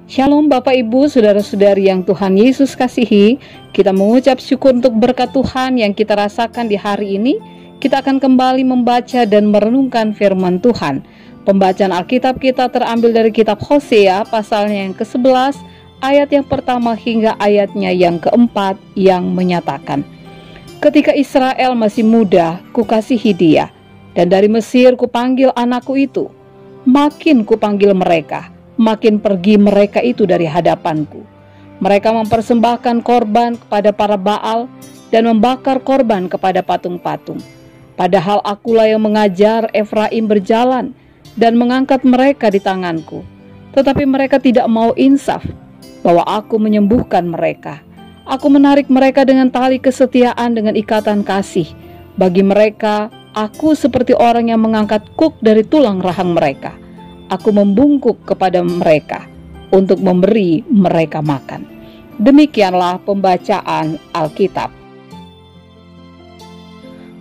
Shalom Bapak Ibu, Saudara-saudari yang Tuhan Yesus kasihi. Kita mengucap syukur untuk berkat Tuhan yang kita rasakan di hari ini. Kita akan kembali membaca dan merenungkan firman Tuhan. Pembacaan Alkitab kita terambil dari kitab Hosea pasalnya yang ke-11, ayat yang pertama hingga ayatnya yang keempat yang menyatakan, ketika Israel masih muda, kukasihi dia, dan dari Mesir kupanggil anakku itu. Makin kupanggil mereka, makin pergi mereka itu dari hadapanku. Mereka mempersembahkan korban kepada para Baal dan membakar korban kepada patung-patung. Padahal akulah yang mengajar Efraim berjalan dan mengangkat mereka di tanganku. Tetapi mereka tidak mau insaf bahwa aku menyembuhkan mereka. Aku menarik mereka dengan tali kesetiaan dengan ikatan kasih. Bagi mereka, aku seperti orang yang mengangkat kuk dari tulang rahang mereka. Aku membungkuk kepada mereka untuk memberi mereka makan. Demikianlah pembacaan Alkitab.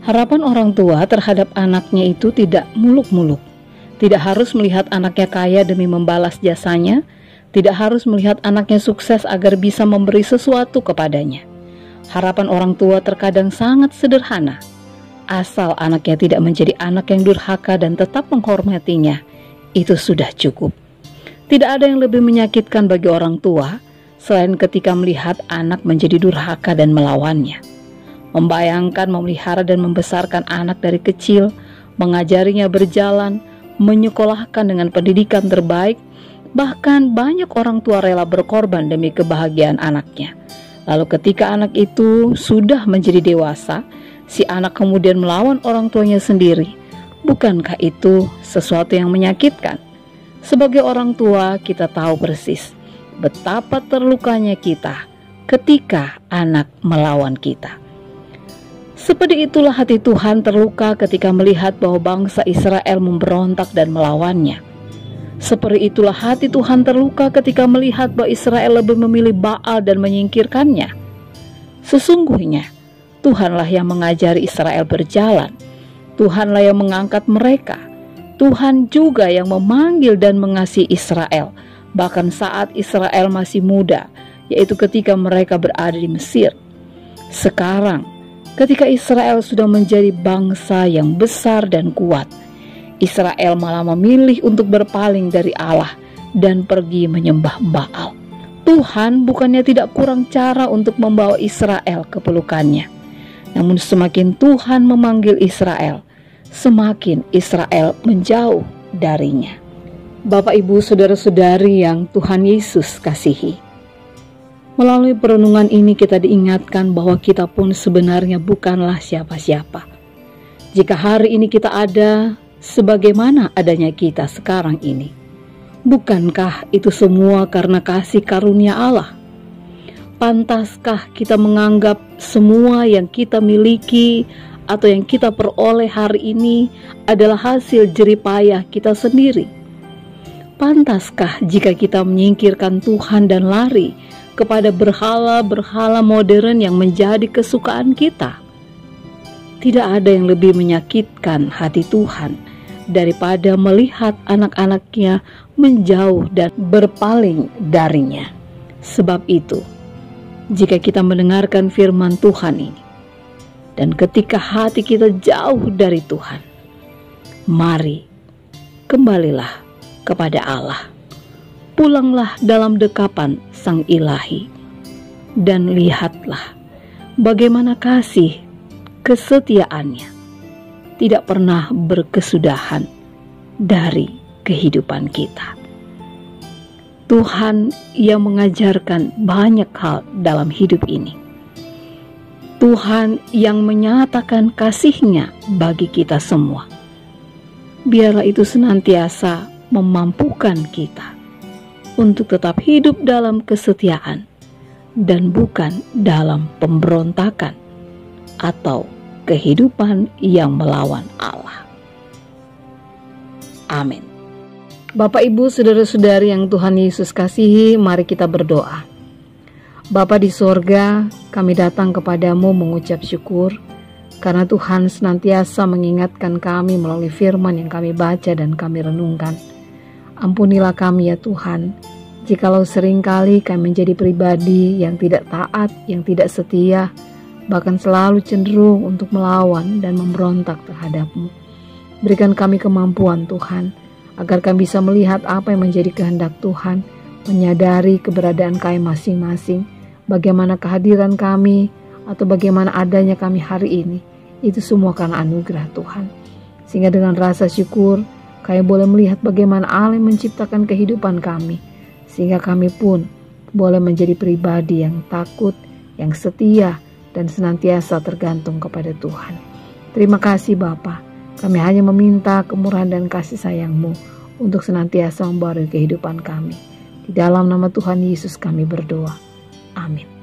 Harapan orang tua terhadap anaknya itu tidak muluk-muluk. Tidak harus melihat anaknya kaya demi membalas jasanya. Tidak harus melihat anaknya sukses agar bisa memberi sesuatu kepadanya. Harapan orang tua terkadang sangat sederhana. Asal anaknya tidak menjadi anak yang durhaka dan tetap menghormatinya, itu sudah cukup. Tidak ada yang lebih menyakitkan bagi orang tua selain ketika melihat anak menjadi durhaka dan melawannya. Membayangkan memelihara dan membesarkan anak dari kecil, mengajarinya berjalan, menyekolahkan dengan pendidikan terbaik, bahkan banyak orang tua rela berkorban demi kebahagiaan anaknya. Lalu ketika anak itu sudah menjadi dewasa, si anak kemudian melawan orang tuanya sendiri. Bukankah itu sesuatu yang menyakitkan? Sebagai orang tua, kita tahu persis betapa terlukanya kita ketika anak melawan kita. Seperti itulah hati Tuhan terluka ketika melihat bahwa bangsa Israel memberontak dan melawannya. Seperti itulah hati Tuhan terluka ketika melihat bahwa Israel lebih memilih Baal dan menyingkirkannya. Sesungguhnya, Tuhanlah yang mengajari Israel berjalan. Tuhanlah yang mengangkat mereka. Tuhan juga yang memanggil dan mengasihi Israel, bahkan saat Israel masih muda, yaitu ketika mereka berada di Mesir. Sekarang, ketika Israel sudah menjadi bangsa yang besar dan kuat, Israel malah memilih untuk berpaling dari Allah dan pergi menyembah Baal. Tuhan bukannya tidak kurang cara untuk membawa Israel ke pelukannya. Namun semakin Tuhan memanggil Israel, semakin Israel menjauh darinya. Bapak, Ibu, Saudara-saudari yang Tuhan Yesus kasihi, melalui perenungan ini kita diingatkan bahwa kita pun sebenarnya bukanlah siapa-siapa. Jika hari ini kita ada sebagaimana adanya kita sekarang ini, bukankah itu semua karena kasih karunia Allah? Pantaskah kita menganggap semua yang kita miliki atau yang kita peroleh hari ini adalah hasil jerih payah kita sendiri? Pantaskah jika kita menyingkirkan Tuhan dan lari kepada berhala-berhala modern yang menjadi kesukaan kita? Tidak ada yang lebih menyakitkan hati Tuhan daripada melihat anak-anaknya menjauh dan berpaling darinya. Sebab itu, jika kita mendengarkan firman Tuhan ini, dan ketika hati kita jauh dari Tuhan, mari kembalilah kepada Allah. Pulanglah dalam dekapan Sang Ilahi, dan lihatlah bagaimana kasih kesetiaannya tidak pernah berkesudahan dari kehidupan kita. Tuhan yang mengajarkan banyak hal dalam hidup ini. Tuhan yang menyatakan kasih-Nya bagi kita semua. Biarlah itu senantiasa memampukan kita untuk tetap hidup dalam kesetiaan dan bukan dalam pemberontakan atau kehidupan yang melawan Allah. Amin. Bapak, Ibu, Saudara-saudari yang Tuhan Yesus kasihi, mari kita berdoa. Bapa di sorga, kami datang kepadamu mengucap syukur karena Tuhan senantiasa mengingatkan kami melalui firman yang kami baca dan kami renungkan. Ampunilah kami ya Tuhan, Jikalau seringkali kami menjadi pribadi yang tidak taat, yang tidak setia, bahkan selalu cenderung untuk melawan dan memberontak terhadap-Mu. Berikan kami kemampuan Tuhan, agar kami bisa melihat apa yang menjadi kehendak Tuhan, menyadari keberadaan kami masing-masing, bagaimana kehadiran kami, atau bagaimana adanya kami hari ini. Itu semua karena anugerah Tuhan. Sehingga dengan rasa syukur, kami boleh melihat bagaimana Allah menciptakan kehidupan kami, sehingga kami pun boleh menjadi pribadi yang takut, yang setia, dan senantiasa tergantung kepada Tuhan. Terima kasih Bapa. Kami hanya meminta kemurahan dan kasih sayang-Mu untuk senantiasa membaharui kehidupan kami. Di dalam nama Tuhan Yesus kami berdoa. Amin.